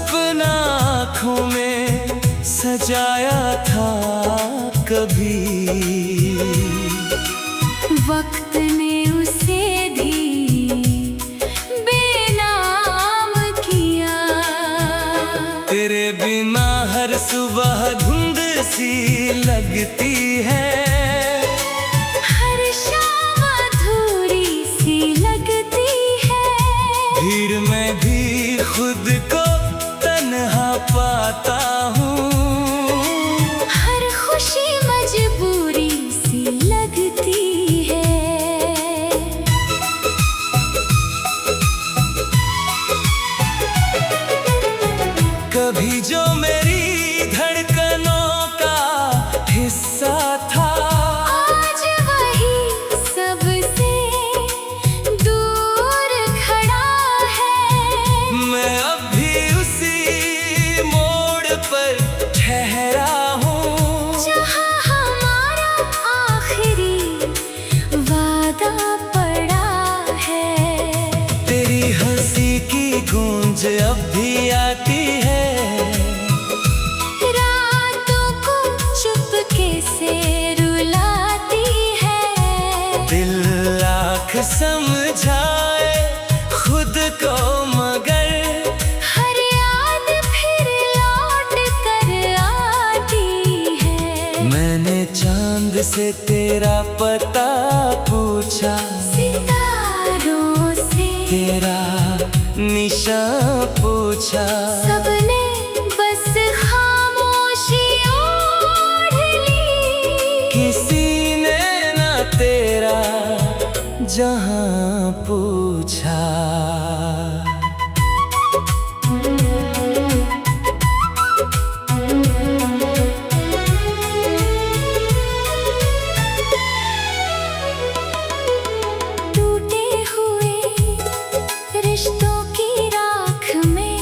सपना आँखों में सजाया था कभी, वक्त ने उसे भी बेनाम किया। तेरे बिना हर सुबह धुंध सी लगती है, हर शाम अधूरी सी लगती है। भीड़ में भी खुद को तन्हा पाता हूँ, हर खुशी मजबूरी सी लगती है। कभी जो मेरी धड़कनों का हिस्सा था, आज वही सबसे दूर खड़ा है। मैं अब भी उसी मोड़ पर ठहरा हूँ, जहाँ हमारा आखिरी वादा पड़ा है। तेरी हंसी की गूंज अब भी आती है, रातों को चुपके से रुलाती है। दिल लाख समझाए खुद को मगर हर याद फिर लौट कर आती है। मैंने चांद से तेरा पता पूछा, सितारों से तेरा निशान पूछा, सबने बस खामोशी ओढ़ ली। किसी ने ना तेरा जहां पूछा। टूटे हुए रिश्तों की राख में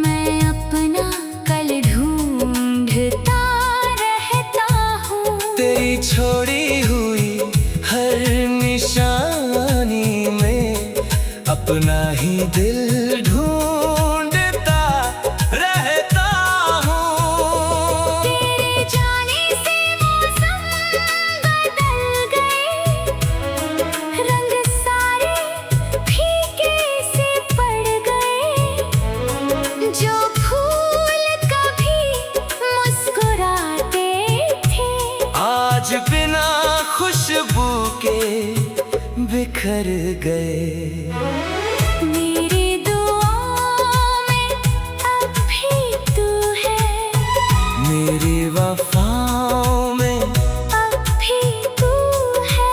मैं अपना कल ढूंढता रहता हूँ। तेरी छोड़ी हुई हर निशानी में अपना ही दिल ढूंढता रहता हूँ। तेरे जाने से मौसम बदल गए, रंग सारे फीके से पड़ गए। जो फूल कभी मुस्कुराते थे, आज बिना खुशबू के बिखर गए। मेरी दुआओं में अब भी तू है, मेरी वफाओं में अब भी तू है।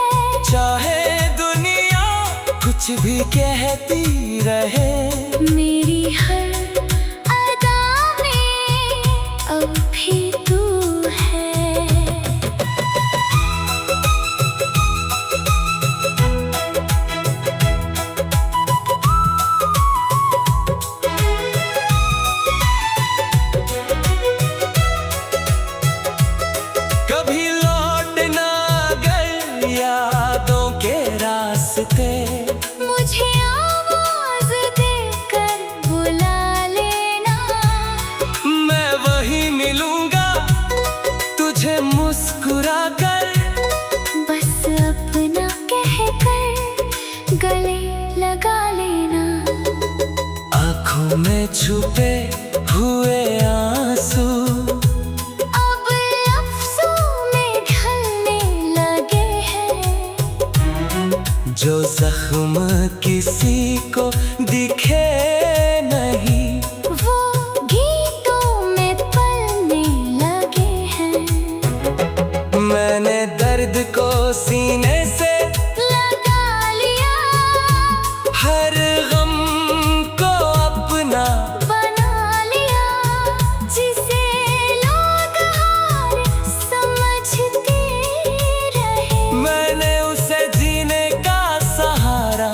चाहे दुनिया कुछ भी कहती रहे, मेरी हर अदा में अब भी तू है। कभी लौट ना गए यादों के रास्ते, मुझे आवाज देकर बुला लेना। मैं वही मिलूंगा तुझे मुस्कुरा कर, बस अपना कहकर गले लगा लेना। आँखों में छुपे हुए आंसू अब लफ्जों में ढलने लगे हैं। जो जख्म किसी को दिखे नहीं, वो गीतों में पलने लगे हैं। मैंने दर्द को सीने से लगा लिया, हर गम को अपना बना लिया। जिसे लोग हार समझते रहे, मैंने उसे जीने का सहारा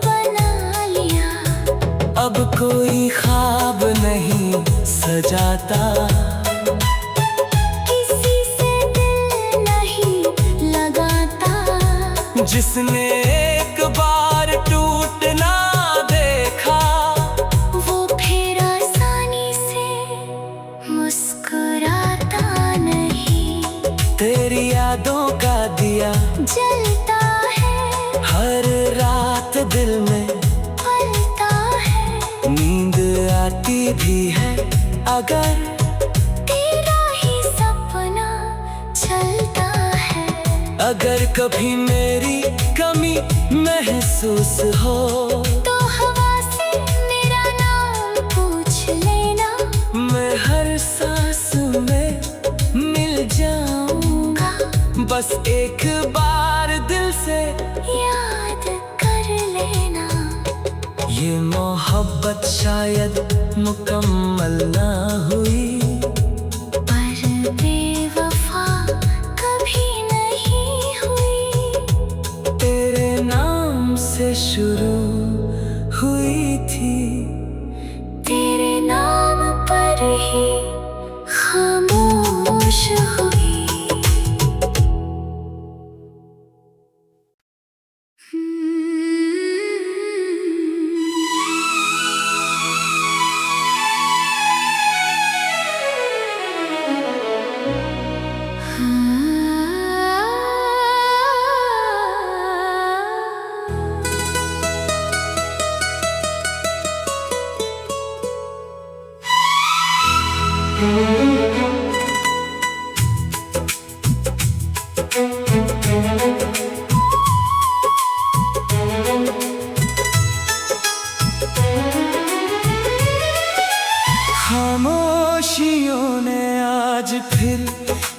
बना लिया। अब कोई ख्वाब नहीं सजाता, किसी से दिल नहीं लगाता। जिसने एक बार टूटना देखा, वो फिर आसानी यादों का दिया जलता है, हर रात दिल में पलता है। नींद आती भी है अगर तेरा ही सपना चलता है। अगर कभी मेरी कमी महसूस हो तो हवा से मेरा नाम पूछ लेना, मैं हर सांस में मिल जाऊंगा। बस एक बार दिल से याद कर लेना। ये मोहब्बत शायद मुकम्मल ना हुई, पर बेवफा कभी नहीं हुई। तेरे नाम से शुरू हुई थी, तेरे नाम पर ही खामोश हुई। खामोशियों ने आज फिर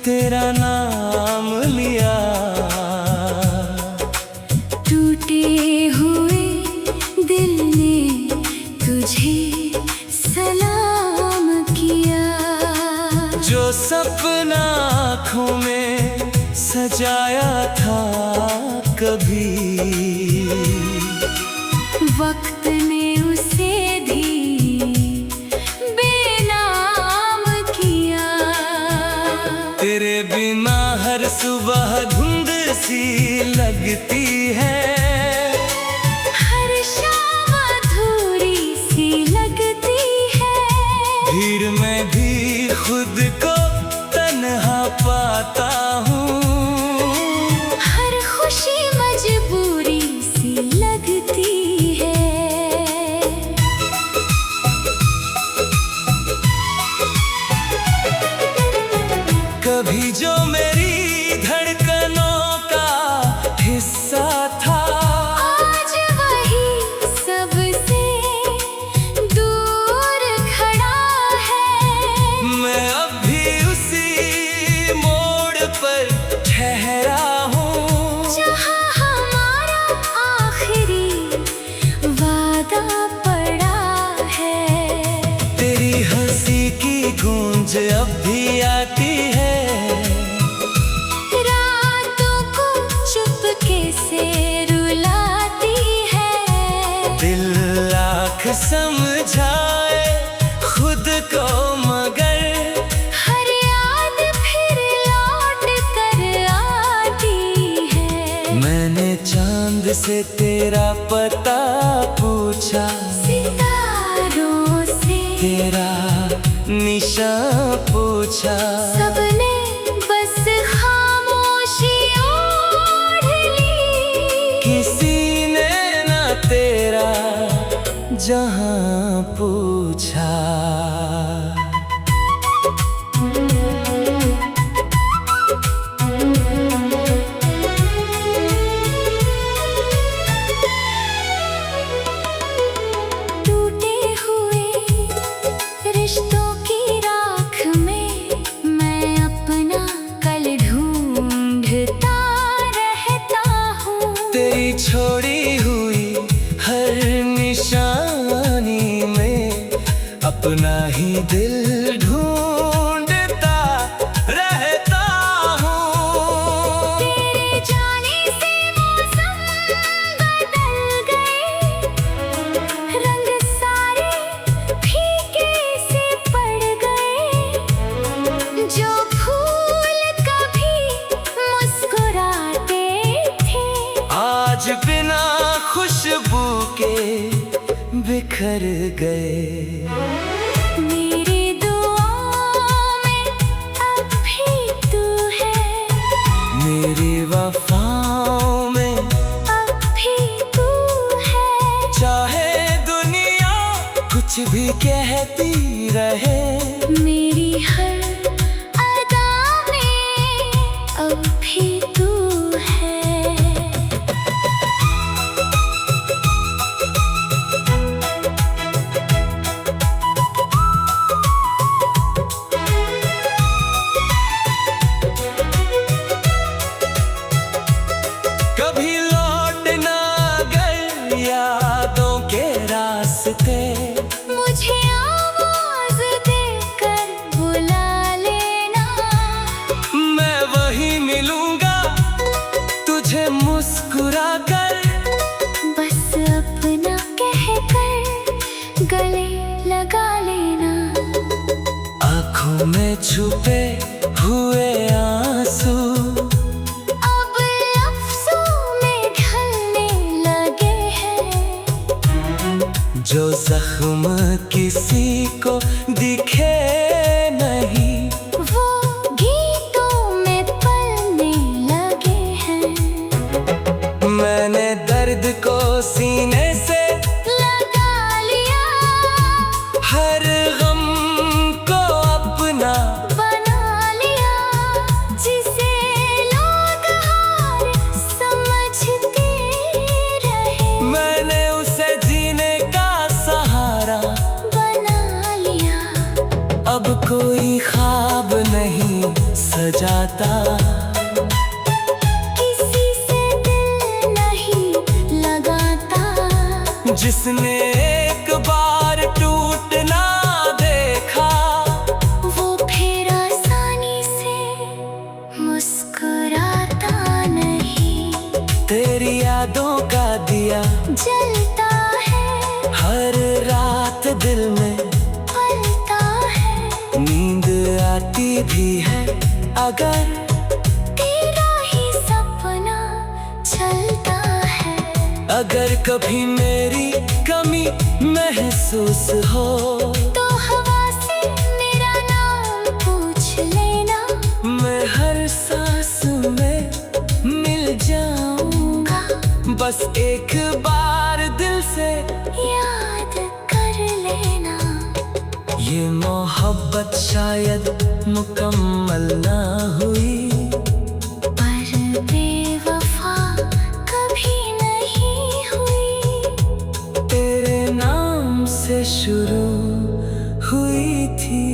तेरा नाम लिया, टूटे हुए दिल ने तुझे सलाम किया। जो सपना आँखों में सजाया था कभी, वक्त ने उसे भी बेनाम किया। तेरे बिना हर सुबह धुंध सी लगती है, हर शाम अधूरी सी लगती है। भीड़ में भी खुद को तन्हा पाता हूँ, हर खुशी मजबूरी सी लगती है। कभी जो मेरी धड़कनों का हिस्सा था, आज वही सबसे दूर खड़ा है। मैं अब भी उसी मोड़ पर ठहरा हूँ, जहाँ हमारा आखिरी वादा पड़ा है। तेरी हंसी की गूंज अब भी आती है, रातों को चुपके से रुलाती है। दिल लाख समझाए खुद को मगर हर याद फिर लौट कर आती है। मैंने चांद से तेरा पता पूछा, सितारों से तेरा निशान पूछा, सबने बस खामोशी ओढ़ ली। किसी ने ना तेरा जहां पूछा। टूटे हुए रिश्तों की राख में मैं अपना कल ढूंढता रहता हूँ। तेरी छोड़ी हुई हर निशानी में अपना ही दिल ढूंढता रहता हूँ। तेरे जाने से मौसम बदल गए, रंग सारे फीके से पड़ गए। जो फूल कभी मुस्कुराते थे, आज बिना खुशबू के बिखर गए। मेरी दुआओं में अब भी तू है, कहती रहे। मेरी हर अदा में अब भी तू है। कभी लौट ना गए यादों के रास्ते, मुझे आवाज देकर बुला लेना। मैं वही मिलूंगा तुझे मुस्कुरा कर। बस अपना कहकर गले लगा लेना। आँखों में छुपे हुए आंसू अब लफ्जों में ढलने लगे हैं। जो जख्म किसी को दिखे नहीं, वो गीतों में पलने लगे हैं। मैंने दर्द को सीने से लगा लिया, हर गम को अपना बना लिया। जिसे लोग हार समझते रहे, मैंने उसे जीने का सहारा बना लिया। अब कोई ख्वाब नहीं सजाता, किसी से दिल नहीं लगाता। जिसने एक बार टूटना देखा, वो फिर आसानी से मुस्कुराता नहीं। तेरी यादों का दिया जलता है, हर रात दिल में पलता है। नींद आती भी है अगर तेरा ही सपना चलता है। अगर कभी मेरी कमी महसूस हो, तो हवा से मेरा नाम पूछ लेना। मैं हर सांस में मिल जाऊंगा। बस एक बार दिल से याद कर लेना। ये मोहब्बत शायद मुकम्मल ना हुई, पर बेवफा कभी नहीं हुई। तेरे नाम से शुरू हुई थी,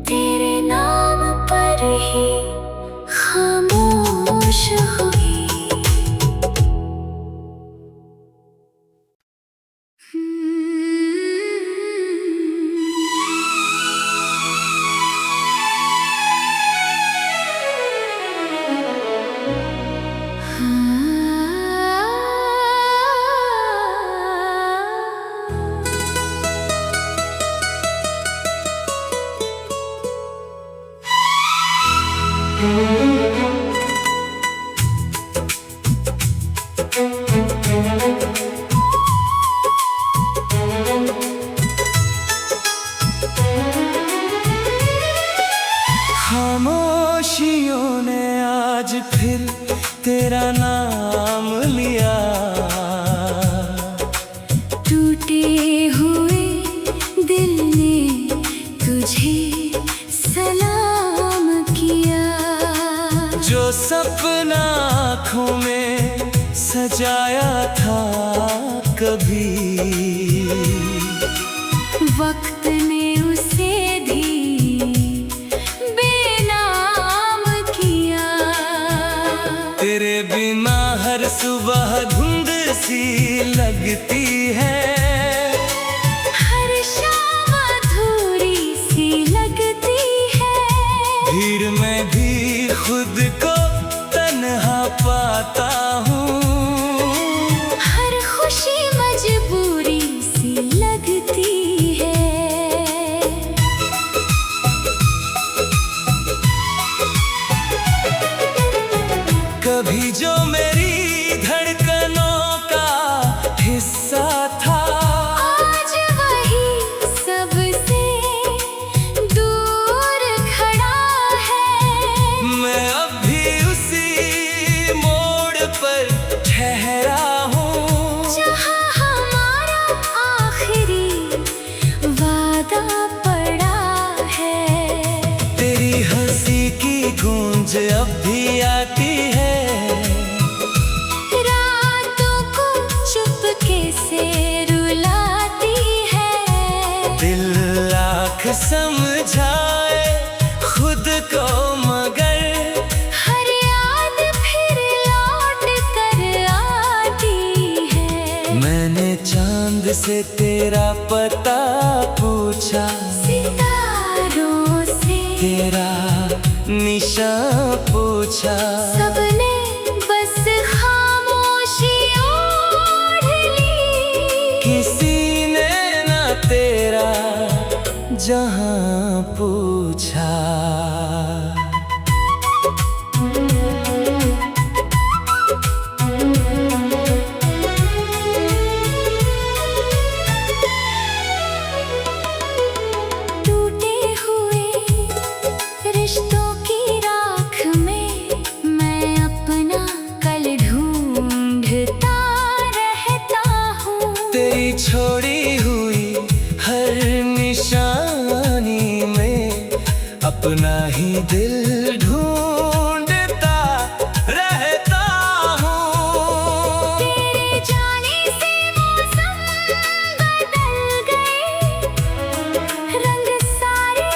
तेरे नाम पर ही खामोश हुई। खामोशियों ने आज फिर तेरा नाम लिया। टूटे हुए दिल ने तुझे सलाम किया। जो सपना आँखों में सजाया था कभी, वक्त ने उसे भी बेनाम किया। तेरे बिना हर सुबह धुंध सी लगती है, हर शाम अधूरी सी लगती है। भीड़ में भी खुद को तन्हा पाता हूँ। हर खुशी मजबूरी सी लगती है। कभी जो मेरी धड़कनों का हिस्सा था, आज वही सबसे दूर खड़ा है। मैं अब भी उसी मोड़ पर ठहरा हूँ, जहाँ हमारा आखिरी वादा अब भी आती है। रातों को चुपके से रुलाती है। दिल लाख समझाए खुद को मगर हर याद फिर लौट कर आती है। मैंने चांद से तेरा पता पूछा, सितारों से तेरा निशान पूछा। सबने बस खामोशी ओढ़ ली। किसी ने ना तेरा जहां पूछा। टूटे हुए रिश्तों की राख में मैं अपना कल ढूंढता रहता हूँ। तेरी छोड़ी हुई हर निशानी में अपना ही दिल ढूंढता रहता हूँ। तेरे जाने से मौसम बदल गए। रंग सारे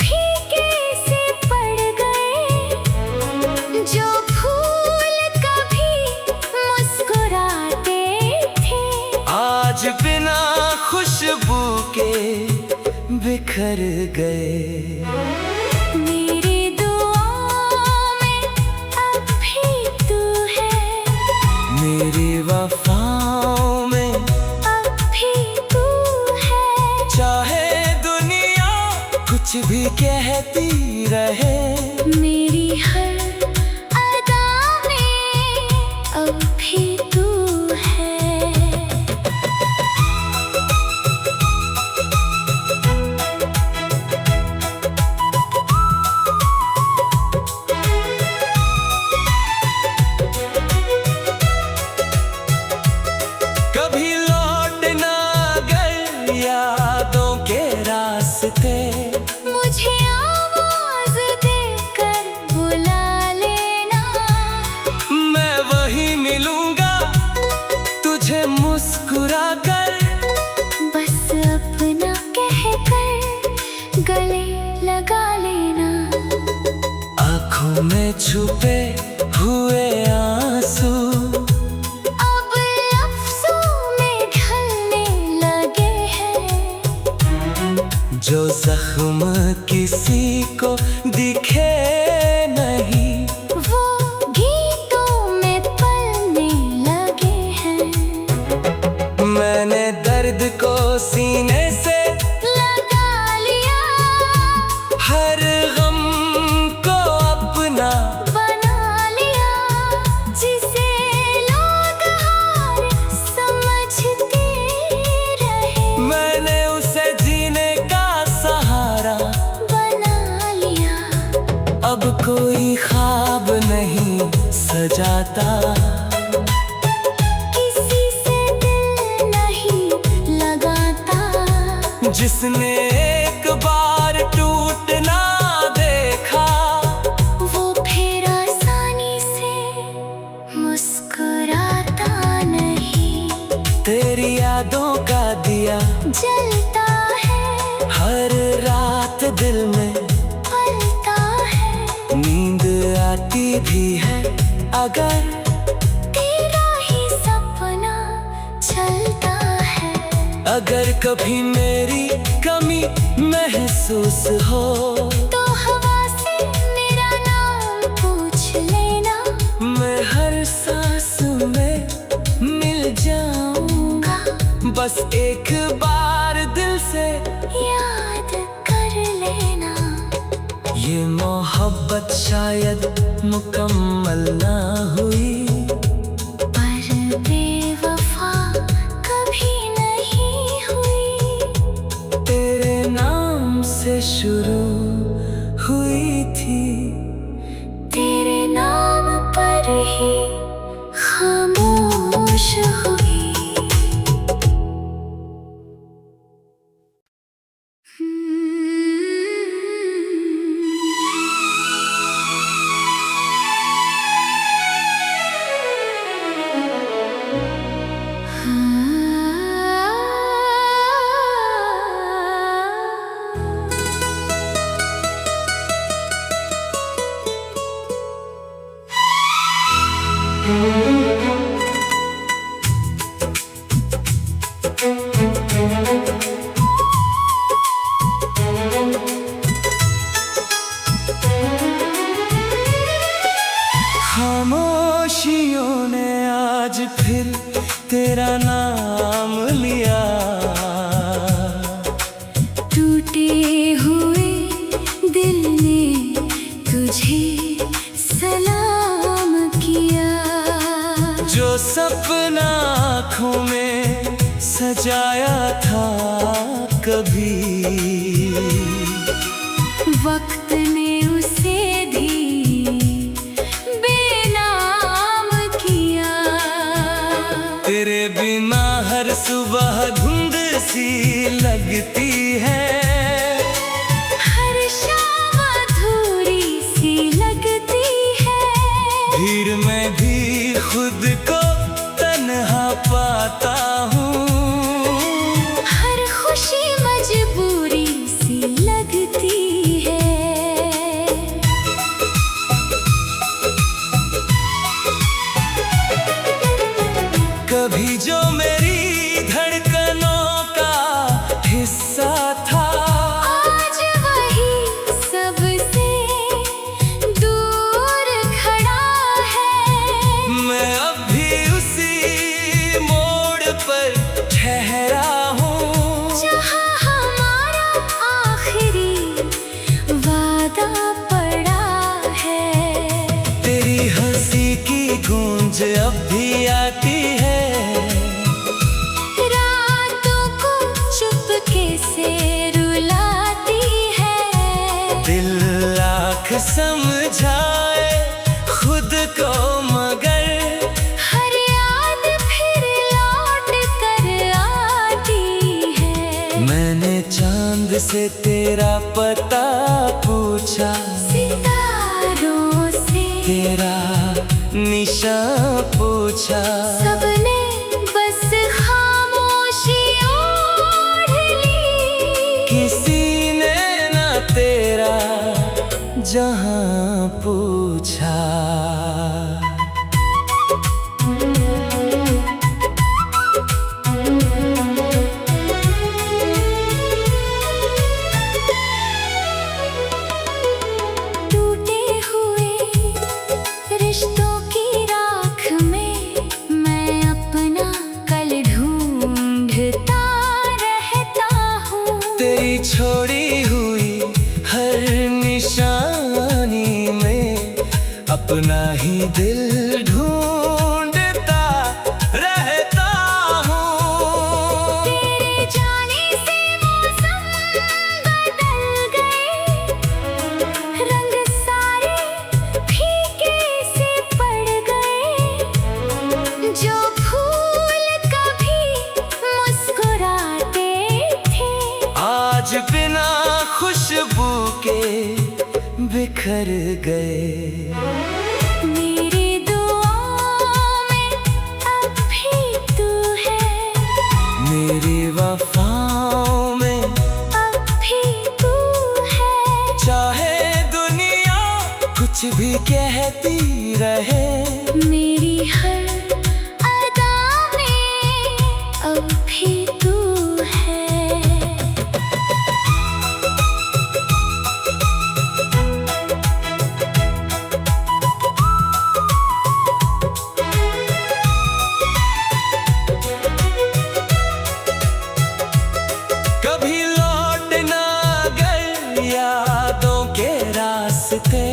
फीके से पड़ गए। जो फूल कभी मुस्कुराते थे आज बिना खुशबू के बिखर गए। मेरी दुआओं में अब भी तू है। मेरी वफाओं में अब भी तू है। चाहे दुनिया कुछ भी कहती रहे। मेरी हर अदा में अब भी तू है। कभी लौटना अगर यादों के रास्ते, मुझे आवाज देकर बुला लेना। मैं वही मिलूंगा तुझे मुस्कुरा कर। बस अपना कहकर गले लगा लेना। आँखों में छुपे हुए आंसू अब लफ्जों में ढलने लगे हैं। जो जख्म किसी को दिखे नहीं, वो गीतों में पलने लगे हैं। मैंने दर्द को सीने से लगा लिया। हर गम को अपना बना लिया। जिसे लोग हार समझते रहे मैंने उसे जीने का सहारा बना लिया। अब कोई ख्वाब नहीं सजाता। किसी से दिल नहीं लगाता। जिसने एक बार टूटना देखा, वो फिर आसानी से मुस्कुराता नहीं। तेरी यादों का दिया जलता है हर रात दिल में पलता है। नींद आती भी है अगर तेरा ही सपना चलता है। अगर कभी मेरी कमी महसूस हो, तो हवा से मेरा नाम पूछ लेना। मैं हर सांस में मिल जाऊंगा। बस एक बार दिल से याद कर लेना। ये मोहब्बत शायद मुकम्मल ना हुई, पर बेवफा कभी नहीं हुई। तेरे नाम से शुरू हुई थी, तेरे नाम पर ही खामोश हुई। खामोशियों ने आज फिर तेरा नाम लिया। टूटे हुए दिल ने तुझे सलाम किया। जो सपना आँखों में सजाया था कभी, वक्त ने उसे भी बेनाम किया। तेरे बिना हर सुबह धुंध सी लगती है, हर शाम अधूरी सी लगती है। भीड़ में भी खुद को तन्हा पाता हूँ, हर खुशी मजबूरी सी लगती है। कभी जो मेरी धड़कनों का हिस्सा था, आज वही सबसे दूर खड़ा है। मैं अब भी उसी मोड़ पर ठहरा हूँ, जहाँ हमारा आखिरी वादा पड़ा है। तेरी हंसी की गूंज अब भी आती है, रातों को चुपके से रुलाती है। दिल लाख समझाए खुद को मगर हर याद फिर लौट कर आती है। मैंने चांद से तेरा पता पूछा, सितारों से तेरा निशान पूछा। सबने बस खामोशी ओढ़ ली। किसी ने ना तेरा जहां पूछा। टूटे हुए रिश्तों की राख में मैं अपना कल ढूंढता रहता हूँ। तेरी छोड़ी हुई हर निशानी में अपना ही दिल ढूंढता रहता हूँ। तेरे जाने से मौसम बदल गए, रंग सारे फीके से पड़ गए। जो फूल कभी मुस्कुराते थे, आज बिना खुशबू के बिखर गए। मेरी दुआओं में अब भी तू है, मेरी वफाओं में अब भी तू है। चाहे दुनिया कुछ भी कहती रहे, मेरी हर अदा में अब भी तू है। कभी लौटना अगर यादों के रास्ते,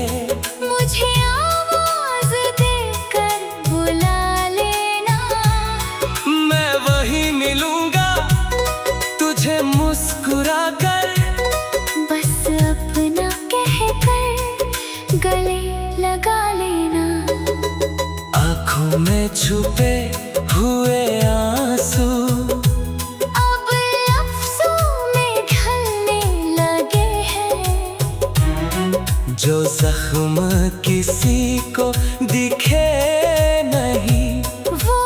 मुझे आवाज देकर बुला लेना। मैं वही मिलूंगा तुझे मुस्कुरा कर। बस अपना कहकर गले लगा लेना। आँखों में छुपे हुए आंसू अब लफ्जों में ढलने लगे हैं। जो जख्म किसी को दिखे नहीं, वो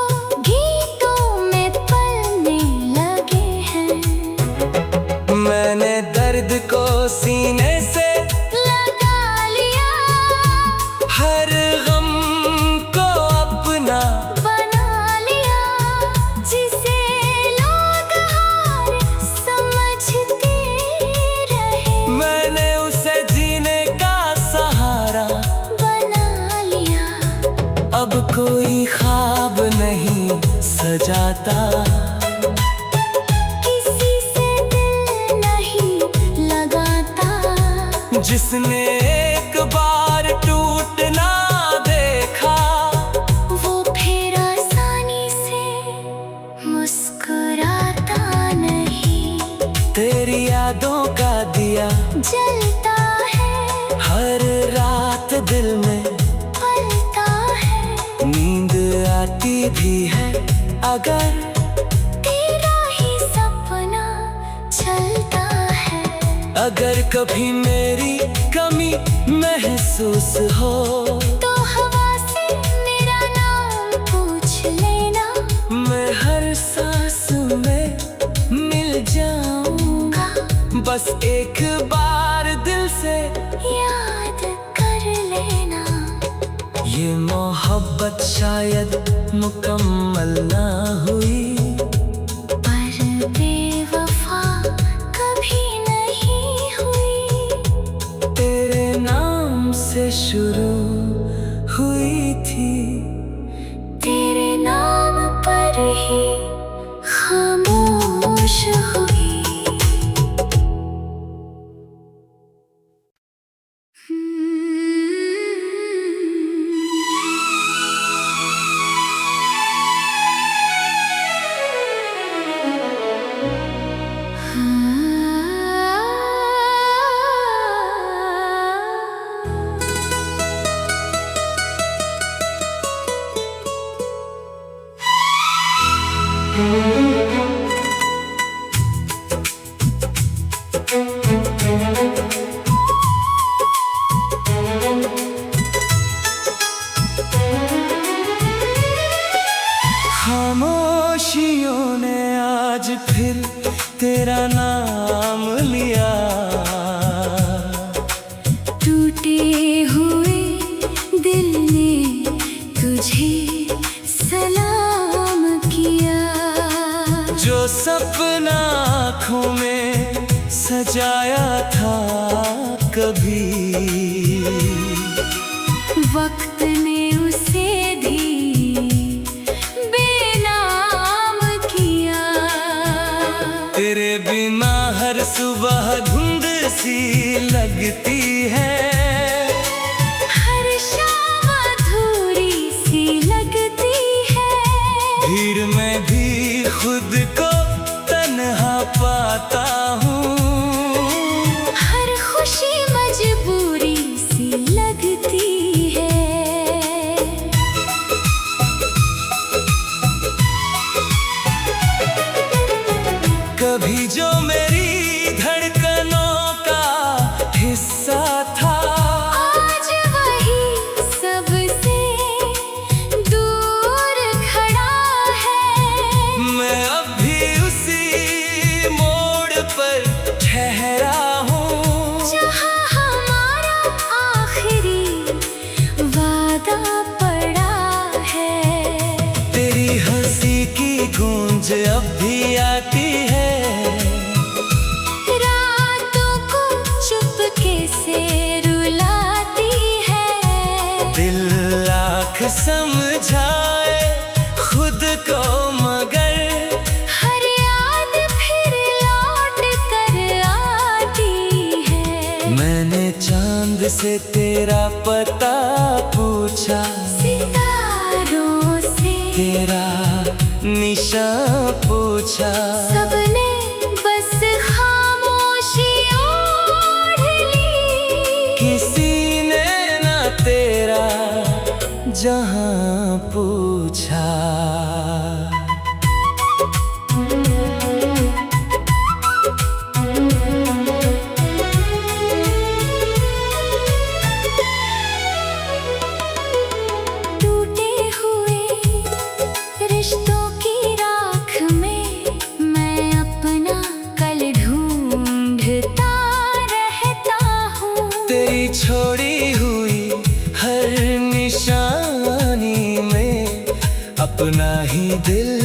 गीतों में पलने लगे हैं। मैंने दर्द को सीने से लगा लिया, हर गम को अपने अब कोई ख्वाब नहीं सजाता, किसी से दिल नहीं लगाता। जिसने एक बार टूटना देखा, वो फिर आसानी से मुस्कुराता नहीं। तेरी यादों का दिया जलता है, हर रात दिल में पलता है। नींद आती भी है अगर तेरा ही सपना चलता है। अगर कभी मेरी कमी महसूस हो, तो हवा से मेरा नाम पूछ लेना। मैं हर सांस में मिल जाऊंगा। बस एक बार दिल से याद कर लेना। ये मोहब्बत शायद मुकम्मल ना हुई, पर बेवफा कभी नहीं हुई। तेरे नाम से शुरू हुई थी, तेरे नाम पर ही खामोश हुई। खामोशियों ने आज फिर तेरा नाम लिया। टूटे हुए दिल ने तुझे सलाम किया। जो सपना आँखों में सजाया था कभी, वक्त ने उसे भी बेनाम किया। तेरे बिना हर सुबह धुंध सी लगती है, हर शाम अधूरी सी लगती है। भीड़ में भी खुद को तन्हा पाता हूँ। हर खुशी मजबूरी सी लगती है। कभी जो मेरी धड़कनों का हिस्सा था, आज वही सबसे दूर खड़ा है। मैं अब भी उसी मोड़ पर ठहरा हूँ, जहाँ हमारा आखिरी वादा पड़ा है। तेरी हंसी की गूंज अब भी आती है, रातों को चुपके से रुलाती है। दिल लाख समझाए खुद को मगर हर याद फिर लौट कर आती है। मैंने चांद से तेरा पता पूछा, सितारों से तेरा निशान पूछा। सबने बस खामोशी ओढ़ ली। किसी ने ना तेरा जहां पूछा। टूटे हुए रिश्तों की राख में मैं अपना कल ढूंढता रहता हूँ। तेरी छोड़ी हुई हर निशानी में अपना ही दिल